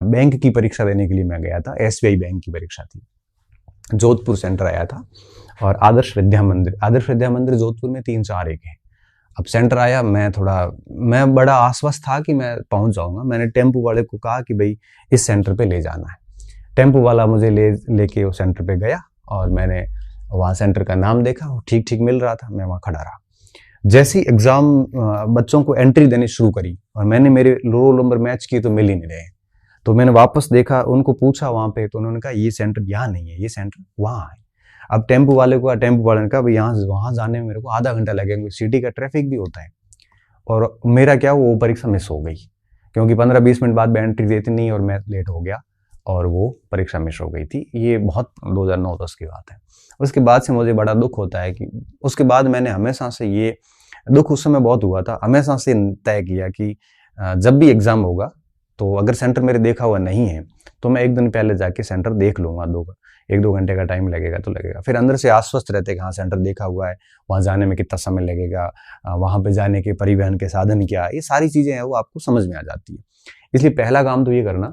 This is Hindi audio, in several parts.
बैंक की परीक्षा देने के लिए मैं गया था। एसबीआई बैंक की परीक्षा थी, जोधपुर सेंटर आया था। और आदर्श विद्या मंदिर जोधपुर में 3-4 एक है। अब सेंटर आया, मैं बड़ा आश्वस्त था कि मैं पहुंच जाऊंगा। मैंने टेम्पो वाले को कहा कि भाई इस सेंटर पे ले जाना है। टेम्पो वाला मुझे लेके वो सेंटर पे गया और मैंने वहाँ सेंटर का नाम देखा, वो ठीक ठीक मिल रहा था, मैं वहाँ खड़ा रहा। जैसी एग्जाम बच्चों को एंट्री देनी शुरू करी और मैंने मेरे रोल नंबर मैच किए तो मिल ही नहीं रहे। तो मैंने वापस देखा, उनको पूछा वहाँ पे, तो उन्होंने कहा ये सेंटर यहाँ नहीं है, ये सेंटर वहाँ है। अब टेम्पो वाले ने कहा भाई यहाँ वहाँ जाने में मेरे को आधा घंटा लगेगा, सिटी का ट्रैफिक भी होता है। और मेरा क्या, वो परीक्षा मिस हो गई क्योंकि 15-20 मिनट बाद एंट्री देती नहीं और मैं लेट हो गया और वो परीक्षा मिस हो गई थी। ये बहुत 2009-10 की बात है। उसके बाद से मुझे बड़ा दुख होता है कि उसके बाद मैंने हमेशा से, ये दुख उस समय बहुत हुआ था, हमेशा से तय किया कि जब भी एग्जाम होगा तो अगर सेंटर मेरे देखा हुआ नहीं है तो मैं एक दिन पहले जाके सेंटर देख लूंगा। 1-2 घंटे का टाइम लगेगा तो लगेगा। फिर अंदर से आश्वस्त रहते कि हाँ सेंटर देखा हुआ है, वहाँ जाने में कितना समय लगेगा, वहाँ पे जाने के परिवहन के साधन क्या, ये सारी चीज़ें हैं वो आपको समझ में आ जाती है। इसलिए पहला काम तो ये करना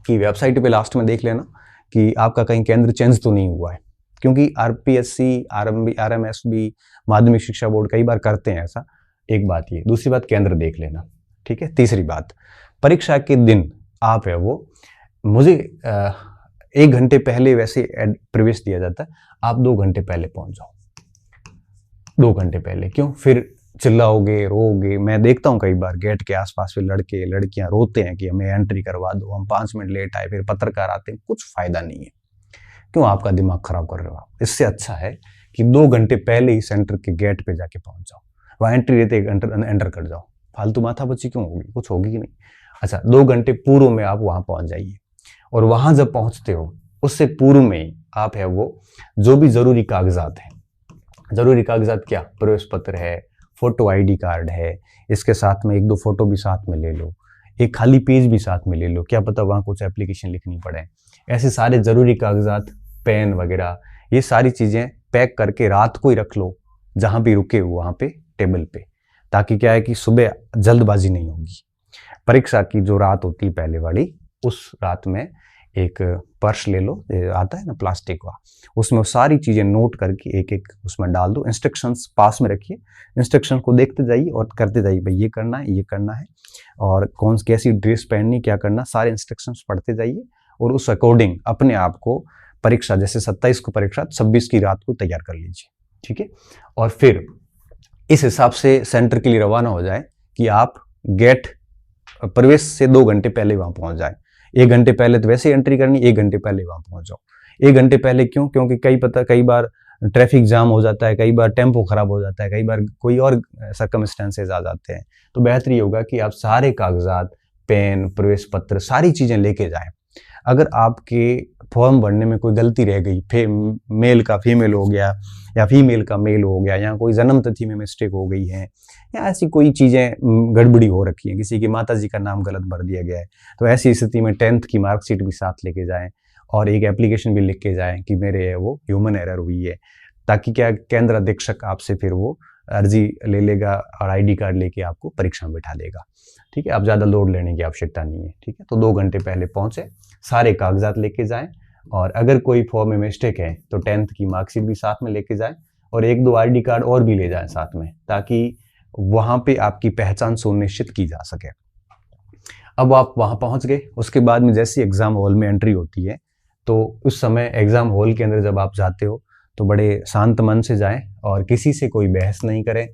कि वेबसाइट पे लास्ट में देख लेना कि आपका कहीं केंद्र चेंज तो नहीं हुआ है, क्योंकि आरपीएससी, आरएमएसबी, माध्यमिक शिक्षा बोर्ड कई बार करते हैं ऐसा। एक बात ये, दूसरी बात केंद्र देख लेना, ठीक है। तीसरी बात, परीक्षा के दिन आप है वो, मुझे 1 घंटे पहले वैसे प्रवेश दिया जाता है, आप 2 घंटे पहले पहुंच जाओ। 2 घंटे पहले क्यों, फिर चिल्लाओगे, रोओगे। मैं देखता हूँ कई बार गेट के आसपास फिर लड़के लड़कियां रोते हैं कि हमें एंट्री करवा दो, हम 5 मिनट लेट आए, फिर पत्रकार आते हैं। कुछ फायदा नहीं है, क्यों आपका दिमाग खराब कर रहे हो आप। इससे अच्छा है कि 2 घंटे पहले ही सेंटर के गेट पे जाके पहुंच जाओ, वहाँ एंट्री देते एंटर कर जाओ। फालतू माथापच्ची क्यों होगी, कुछ होगी कि नहीं। अच्छा, 2 घंटे पूर्व में आप वहां पहुंच जाइए और वहां जब पहुंचते हो उससे पूर्व में आप है वो जो भी जरूरी कागजात हैं, जरूरी कागजात क्या, प्रवेश पत्र है, फोटो आईडी कार्ड है, इसके साथ में 1-2 फोटो भी साथ में ले लो, एक खाली पेज भी साथ में ले लो, क्या पता वहाँ कुछ एप्लीकेशन लिखनी पड़े। ऐसे सारे जरूरी कागजात, पेन वगैरह, ये सारी चीजें पैक करके रात को ही रख लो जहां भी रुके हो वहां पे टेबल पे, ताकि क्या है कि सुबह जल्दबाजी नहीं होगी। परीक्षा की जो रात होती है पहले वाली, उस रात में एक पर्स ले लो, आता है ना प्लास्टिक का, उसमें वो सारी चीजें नोट करके एक एक उसमें डाल दो। इंस्ट्रक्शंस पास में रखिए, इंस्ट्रक्शन को देखते जाइए और करते जाइए, भाई ये करना है, ये करना है, और कौन कैसी ड्रेस पहननी, क्या करना, सारे इंस्ट्रक्शंस पढ़ते जाइए और उस अकॉर्डिंग अपने आप को परीक्षा, जैसे 27 को परीक्षा, 26 की रात को तैयार कर लीजिए, ठीक है। और फिर इस हिसाब से सेंटर के लिए रवाना हो जाए कि आप गेट प्रवेश से 2 घंटे पहले वहां पहुंच जाए। 1 घंटे पहले तो वैसे एंट्री करनी, 1 घंटे पहले वहां पहुंच जाओ। 1 घंटे पहले क्यों, क्योंकि कई बार ट्रैफिक जाम हो जाता है, कई बार टेम्पो खराब हो जाता है, कई बार कोई और सर्कमस्टेंसेज आ जाते हैं। तो बेहतर ये होगा कि आप सारे कागजात, पेन, प्रवेश पत्र, सारी चीजें लेके जाएं। अगर आपके फॉर्म भरने में कोई गलती रह गई, मेल का फीमेल हो गया या फीमेल का मेल हो गया, या कोई जन्म तिथि में मिस्टेक हो गई है, या ऐसी कोई चीजें गड़बड़ी हो रखी है, किसी की माता जी का नाम गलत भर दिया गया है, तो ऐसी स्थिति में 10th की मार्कशीट भी साथ लेके जाएं और एक एप्लीकेशन भी लिख के जाएं कि मेरे वो ह्यूमन एरर हुई है, ताकि क्या केंद्र अधीक्षक आपसे फिर वो अर्जी ले लेगा और आईडी कार्ड लेके आपको परीक्षा में बिठा देगा, ठीक है। अब ज्यादा लोड लेने की आवश्यकता नहीं है, ठीक है। तो 2 घंटे पहले पहुंचे, सारे कागजात लेके जाएं, और अगर कोई फॉर्म में मिस्टेक है तो 10th की मार्कशीट भी साथ में लेके जाएं और 1-2 आईडी कार्ड और भी ले जाएं साथ में, ताकि वहां पे आपकी पहचान सुनिश्चित की जा सके। अब आप वहां पहुंच गए, उसके बाद में जैसे एग्जाम हॉल में एंट्री होती है, तो उस समय एग्जाम हॉल के अंदर जब आप जाते हो तो बड़े शांत मन से जाएं और किसी से कोई बहस नहीं करें,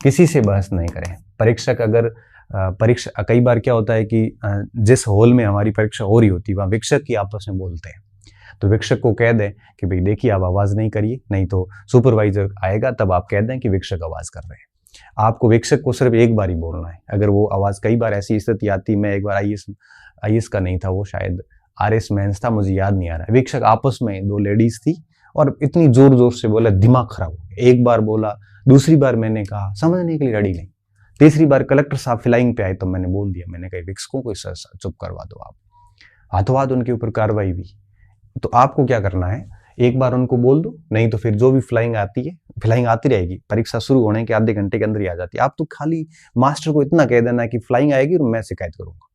किसी से बहस नहीं करें। परीक्षक अगर परीक्षा, कई बार क्या होता है कि जिस हॉल में हमारी परीक्षा हो रही होती है वहाँ शिक्षक ही आपस में बोलते हैं, तो शिक्षक को कह दें कि भाई देखिए आप आवाज नहीं करिए, नहीं तो सुपरवाइजर आएगा तब आप कह दें कि शिक्षक आवाज कर रहे हैं। आपको शिक्षक को सिर्फ एक बार ही बोलना है। अगर वो आवाज, कई बार ऐसी स्थिति आती, मैं एक बार आईएएस का नहीं था, वो शायद आरएस मेंस था, मुझे याद नहीं आ रहा, शिक्षक आपस में 2 लेडीज थी और इतनी जोर जोर से बोला, दिमाग खराब हो गया। एक बार बोला, दूसरी बार मैंने कहा, समझने के लिए रेडी नहीं, तीसरी बार कलेक्टर साहब फ्लाइंग पे आए तो मैंने बोल दिया, मैंने कहा शिक्षकों को चुप करवा दो आप, हाथों हाथ उनके ऊपर कार्रवाई भी। तो आपको क्या करना है, एक बार उनको बोल दो, नहीं तो फिर जो भी फ्लाइंग आती है, फ्लाइंग आती रहेगी, परीक्षा शुरू होने के आधे घंटे के अंदर ही आ जाती है। आप तो खाली मास्टर को इतना कह देना कि फ्लाइंग आएगी और मैं शिकायत करूंगा,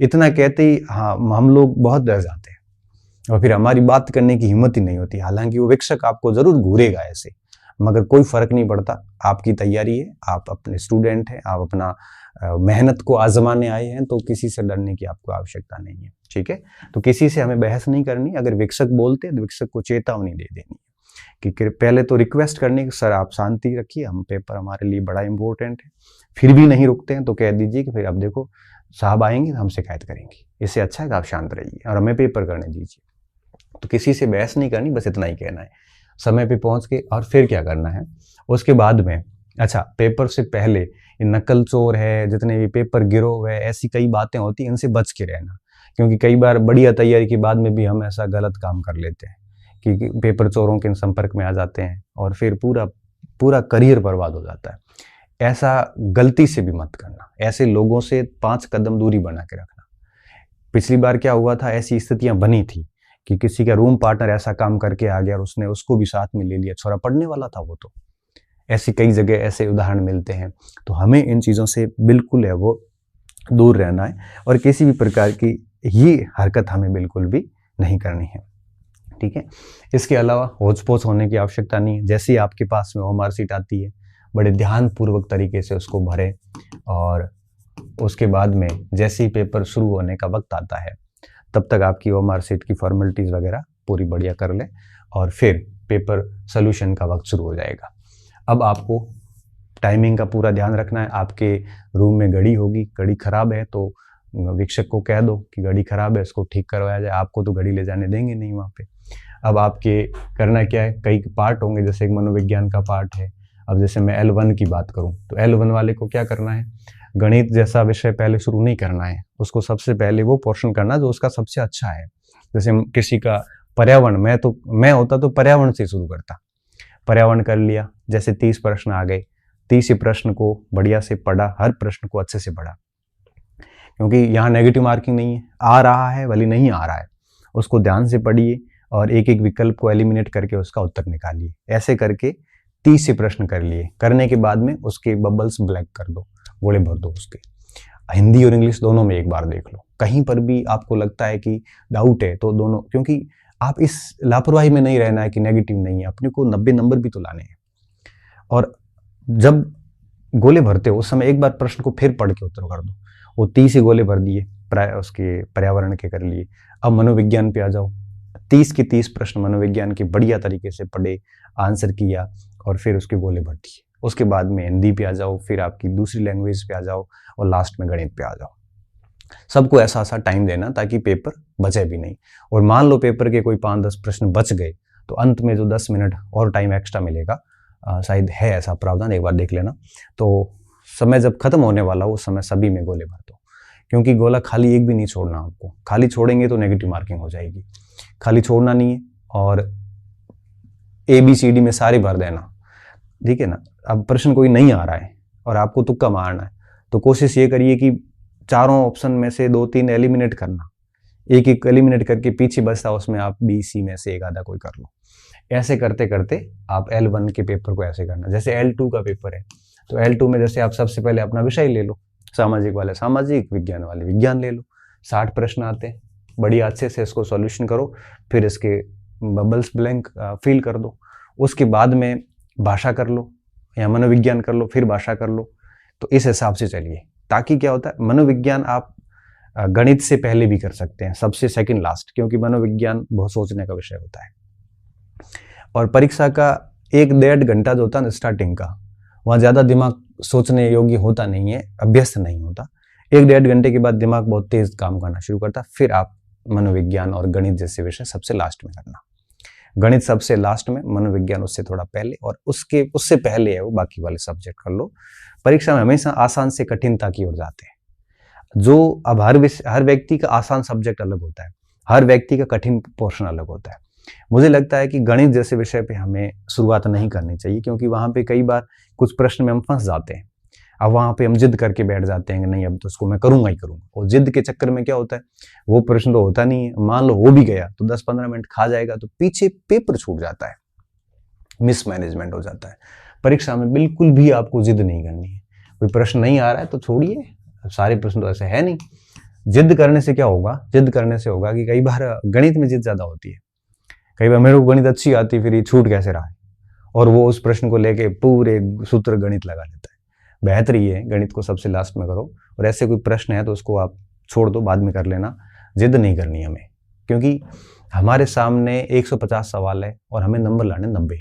इतना कहते ही हाँ हम लोग बहुत डर जाते हैं और फिर हमारी बात करने की हिम्मत ही नहीं होती। हालांकि वो शिक्षक आपको जरूर घूरेगा ऐसे, मगर कोई फर्क नहीं पड़ता। आपकी तैयारी है, आप अपने स्टूडेंट हैं, आप अपना मेहनत को आजमाने आए हैं, तो किसी से डरने की आपको आवश्यकता नहीं है। ठीक है, तो किसी से हमें बहस नहीं करनी। अगर शिक्षक बोलते हैं तो शिक्षक को चेतावनी दे देनी कि पहले तो रिक्वेस्ट करनी कि सर आप शांति रखिए, हम पेपर हमारे लिए बड़ा इंपॉर्टेंट है। फिर भी नहीं रुकते हैं तो कह दीजिए कि फिर अब देखो साहब आएंगे तो हम शिकायत करेंगे, इससे अच्छा है कि आप शांत रहिए और हमें पेपर करने दीजिए। तो किसी से बहस नहीं करनी, बस इतना ही कहना है। समय पे पहुंच के और फिर क्या करना है उसके बाद में, अच्छा पेपर से पहले ये नकल चोर है, जितने भी पेपर गिरोह है, ऐसी कई बातें होती हैं, इनसे बच के रहना। क्योंकि कई बार बढ़िया तैयारी के बाद में भी हम ऐसा गलत काम कर लेते हैं कि पेपर चोरों के संपर्क में आ जाते हैं और फिर पूरा पूरा करियर बर्बाद हो जाता है। ऐसा गलती से भी मत करना, ऐसे लोगों से 5 कदम दूरी बना के रखना। पिछली बार क्या हुआ था, ऐसी स्थितियां बनी थी कि किसी का रूम पार्टनर ऐसा काम करके आ गया और उसने उसको भी साथ में ले लिया, छोरा पढ़ने वाला था वो। तो ऐसी कई जगह ऐसे उदाहरण मिलते हैं। तो हमें इन चीज़ों से बिल्कुल है वो दूर रहना है और किसी भी प्रकार की ये हरकत हमें बिल्कुल भी नहीं करनी है। ठीक है, इसके अलावा होच-पोच होने की आवश्यकता नहीं है। जैसे ही आपके पास में ओएमआर शीट आती है, बड़े ध्यानपूर्वक तरीके से उसको भरें और उसके बाद में जैसे ही पेपर शुरू होने का वक्त आता है तब तक आपकी ओएमआर शीट की फॉर्मेलिटीज़ वगैरह पूरी बढ़िया कर लें और फिर पेपर सोल्यूशन का वक्त शुरू हो जाएगा। अब आपको टाइमिंग का पूरा ध्यान रखना है। आपके रूम में घड़ी होगी, घड़ी खराब है तो शिक्षक को कह दो कि घड़ी खराब है, इसको ठीक करवाया जाए। आपको तो घड़ी ले जाने देंगे नहीं वहाँ पे। अब आपके करना क्या है, कई पार्ट होंगे, जैसे एक मनोविज्ञान का पार्ट है। अब जैसे मैं L1 की बात करूँ तो L1 वाले को क्या करना है, गणित जैसा विषय पहले शुरू नहीं करना है। उसको सबसे पहले वो पोर्शन करना जो उसका सबसे अच्छा है। जैसे किसी का पर्यावरण, मैं होता तो पर्यावरण से शुरू करता। पर्यावरण कर लिया, जैसे 30 प्रश्न आ गए, 30 प्रश्न को बढ़िया से पढ़ा, हर प्रश्न को अच्छे से पढ़ा, क्योंकि यहाँ नेगेटिव मार्किंग नहीं है। आ रहा है भले नहीं आ रहा है, उसको ध्यान से पढ़िए और एक एक विकल्प को एलिमिनेट करके उसका उत्तर निकालिए। ऐसे करके 30 से प्रश्न कर लिए। करने के बाद में उसके बबल्स ब्लैक कर दो, गोले भर दो उसके। हिंदी और इंग्लिश दोनों में एक बार देख लो। कहीं पर भी आपको लगता है कि डाउट है तो दोनों, क्योंकि आप इस लापरवाही में नहीं रहना है कि नेगेटिव नहीं है, अपने को 90 नंबर भी तो लाने हैं। और जब गोले भरते हो उस समय एक बार प्रश्न को फिर पढ़ के उत्तर कर दो। वो 30 ही गोले भर दिए, उसके पर्यावरण के कर लिए। अब मनोविज्ञान पे आ जाओ, 30 के 30 प्रश्न मनोविज्ञान के बढ़िया तरीके से पढ़े, आंसर किया और फिर उसके गोले भर दिए। उसके बाद में हिंदी पे आ जाओ, फिर आपकी दूसरी लैंग्वेज पे आ जाओ और लास्ट में गणित पे आ जाओ। सबको ऐसा ऐसा टाइम देना ताकि पेपर बचे भी नहीं। और मान लो पेपर के कोई 5-10 प्रश्न बच गए तो अंत में जो 10 मिनट और टाइम एक्स्ट्रा मिलेगा, शायद है ऐसा प्रावधान, एक बार देख लेना। तो समय जब खत्म होने वाला हो उस समय सभी में गोले भर दो, क्योंकि गोला खाली एक भी नहीं छोड़ना आपको। खाली छोड़ेंगे तो नेगेटिव मार्किंग हो जाएगी। खाली छोड़ना नहीं है और ABCD में सारे भर देना, ठीक है ना। अब प्रश्न कोई नहीं आ रहा है और आपको तुक्का मारना है तो कोशिश ये करिए कि चारों ऑप्शन में से 2-3 एलिमिनेट करना, एक एक एलिमिनेट करके पीछे बचता उसमें आप BC में से एक आधा कोई कर लो। ऐसे करते करते आप L1 के पेपर को ऐसे करना। जैसे L2 का पेपर है तो L2 में जैसे आप सबसे पहले अपना विषय ले लो, सामाजिक वाले सामाजिक, विज्ञान वाले विज्ञान ले लो। 60 प्रश्न आते हैं, बढ़िया अच्छे से इसको सॉल्यूशन करो, फिर इसके बबल्स ब्लैंक फिल कर दो। उसके बाद में भाषा कर लो या मनोविज्ञान कर लो, फिर भाषा कर लो। तो इस हिसाब से चलिए, ताकि क्या होता है, मनोविज्ञान आप गणित से पहले भी कर सकते हैं, सबसे सेकंड लास्ट, क्योंकि मनोविज्ञान बहुत सोचने का विषय होता है। और परीक्षा का 1-1.5 घंटा जो होता है ना स्टार्टिंग का, वहाँ ज़्यादा दिमाग सोचने योग्य होता नहीं है, अभ्यस्त नहीं होता। 1-1.5 घंटे के बाद दिमाग बहुत तेज काम करना शुरू करता है। फिर आप मनोविज्ञान और गणित जैसे विषय सबसे लास्ट में करना। गणित सबसे लास्ट में, मनोविज्ञान उससे थोड़ा पहले, और उससे पहले है वो बाकी वाले सब्जेक्ट कर लो। परीक्षा में हमेशा आसान से कठिनता की ओर जाते हैं। जो अब हर व्यक्ति का आसान सब्जेक्ट अलग होता है, हर व्यक्ति का कठिन पोर्शन अलग होता है। मुझे लगता है कि गणित जैसे विषय पे हमें शुरुआत नहीं करनी चाहिए, क्योंकि वहाँ पे कई बार कुछ प्रश्न में हम फंस जाते हैं। अब वहाँ पे हम जिद करके बैठ जाते हैं कि नहीं अब तो उसको मैं करूंगा ही करूंगा, और जिद के चक्कर में क्या होता है, वो प्रश्न तो होता नहीं है। मान लो हो भी गया तो 10-15 मिनट खा जाएगा, तो पीछे पेपर छूट जाता है, मिसमैनेजमेंट हो जाता है। परीक्षा में बिल्कुल भी आपको जिद नहीं करनी है। कोई प्रश्न नहीं आ रहा है तो छोड़िए, सारे प्रश्न तो ऐसे है नहीं, जिद करने से क्या होगा, जिद करने से होगा कि कई बार गणित में जिद ज्यादा होती है। कई बार मेरे को गणित अच्छी आती, फिर ये छूट कैसे रहा है, और वो उस प्रश्न को लेके पूरे सूत्र गणित लगा लेता है। बेहतर ये है गणित को सबसे लास्ट में करो, और ऐसे कोई प्रश्न है तो उसको आप छोड़ दो, बाद में कर लेना। जिद नहीं करनी हमें, क्योंकि हमारे सामने 150 सवाल है और हमें नंबर लाने 90,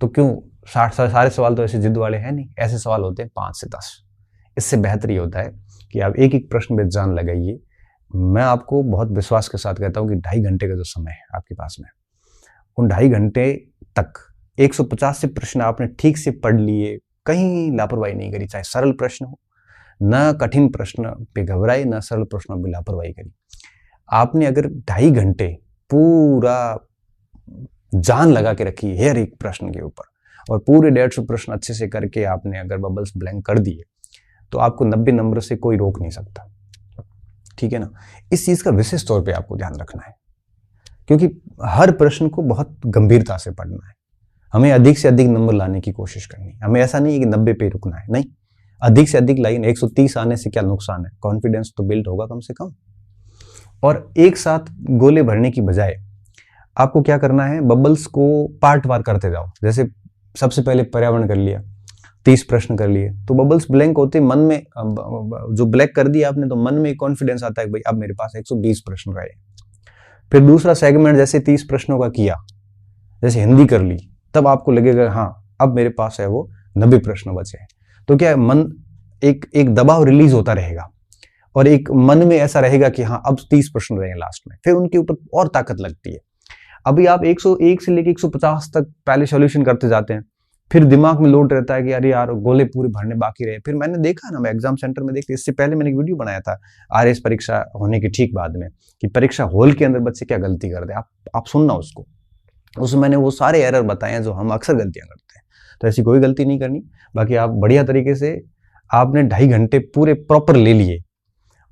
तो क्यों 60 सारे सवाल तो ऐसे जिद वाले हैं नहीं, ऐसे सवाल होते हैं 5 से 10। इससे बेहतर ये होता है कि आप एक एक प्रश्न पे जान लगाइए। मैं आपको बहुत विश्वास के साथ कहता हूँ कि 2.5 घंटे का जो समय है आपके पास में, उन 2.5 घंटे तक 150 से प्रश्न आपने ठीक से पढ़ लिए, कहीं लापरवाही नहीं करी, चाहे सरल प्रश्न हो, न कठिन प्रश्न पे घबराए, न सरल प्रश्नों पे लापरवाही करी। आपने अगर 2.5 घंटे पूरा जान लगा के रखी हर एक प्रश्न के ऊपर, और पूरे 150 प्रश्न अच्छे से करके आपने अगर बबल्स ब्लैंक कर दिए, तो आपको 90 नंबर से कोई रोक नहीं सकता। ठीक है ना। इस चीज का विशेष तौर पे आपको ध्यान रखना है, क्योंकि हर प्रश्न को बहुत गंभीरता से पढ़ना है। हमें अधिक से अधिक नंबर लाने की कोशिश करनी है। हमें ऐसा नहीं है कि 90 पे रुकना है, नहीं, अधिक से अधिक लाइन। 130 आने से क्या नुकसान है, कॉन्फिडेंस तो बिल्ड होगा कम से कम। और एक साथ गोले भरने की बजाय आपको क्या करना है, बबल्स को पार्ट वार करते जाओ। जैसे सबसे पहले पर्यावरण कर लिया, 30 प्रश्न कर लिए, तो बबल्स ब्लैंक होते मन में, जो ब्लैक कर दिया आपने, तो मन में कॉन्फिडेंस आता है भाई अब मेरे पास 120 प्रश्न रहे। फिर दूसरा सेगमेंट जैसे 30 प्रश्नों का किया, जैसे हिंदी कर ली, तब आपको लगेगा हाँ अब मेरे पास है वो 90 प्रश्न बचे हैं। तो क्या मन एक दबाव रिलीज होता रहेगा, और एक मन में ऐसा रहेगा कि हाँ अब 30 प्रश्न रहे हैं लास्ट में, फिर उनके ऊपर और ताकत लगती है। अभी आप 101 से लेके 150 तक पहले सॉल्यूशन करते जाते हैं, फिर दिमाग में लोड रहता है कि अरे यार गोले पूरे भरने बाकी रहे। फिर मैंने देखा ना, मैं एग्जाम सेंटर में देखती, इससे पहले मैंने एक वीडियो बनाया था आरएस परीक्षा होने के ठीक बाद में, कि परीक्षा हॉल के अंदर बच्चे क्या गलती करते हैं। आप सुनना उसको, उसमें मैंने वो सारे एरर बताए हैं जो हम अक्सर गलतियां करते हैं। तो ऐसी कोई गलती नहीं करनी। बाकी आप बढ़िया तरीके से, आपने 2.5 घंटे पूरे प्रॉपर ले लिए,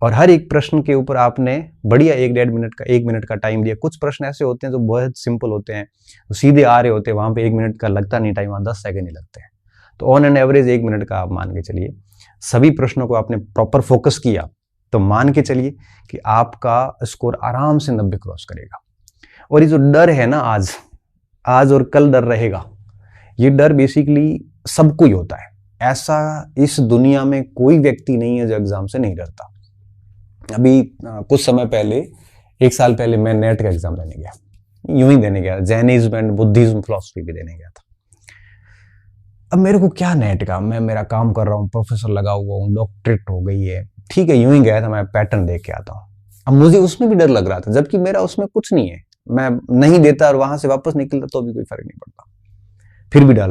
और हर एक प्रश्न के ऊपर आपने बढ़िया 1 मिनट का टाइम दिया। कुछ प्रश्न ऐसे होते हैं जो बहुत सिंपल होते हैं, तो सीधे आ रहे होते हैं, वहां पे 1 मिनट का लगता नहीं टाइम, वहां 10 सेकंड ही लगते हैं। तो ऑन एन एवरेज 1 मिनट का आप मान के चलिए। सभी प्रश्नों को आपने प्रॉपर फोकस किया, तो मान के चलिए कि आपका स्कोर आराम से 90 क्रॉस करेगा। और ये जो डर है ना, आज और कल डर रहेगा, ये डर बेसिकली सबको ही होता है। ऐसा इस दुनिया में कोई व्यक्ति नहीं है जो एग्जाम से नहीं डरता। अभी कुछ समय पहले, 1 साल पहले, मैं नेट का एग्जाम देने गया, यूं ही देने गया, जैनिज्म एंड बुद्धिज्म फिलॉसफी भी देने गया था। अब मेरे को क्या नेट का, मैं मेरा काम कर रहा हूँ, प्रोफेसर लगा हुआ हूँ, डॉक्टरेट हो गई है, ठीक है, यूं ही गया था, मैं पैटर्न देख के आता हूँ। अब मुझे उसमें भी डर लग रहा था, जबकि मेरा उसमें कुछ नहीं है, मैं नहीं देता और वहां से वापस निकलता तो भी कोई फर्क नहीं पड़ता, फिर भी डर लगा।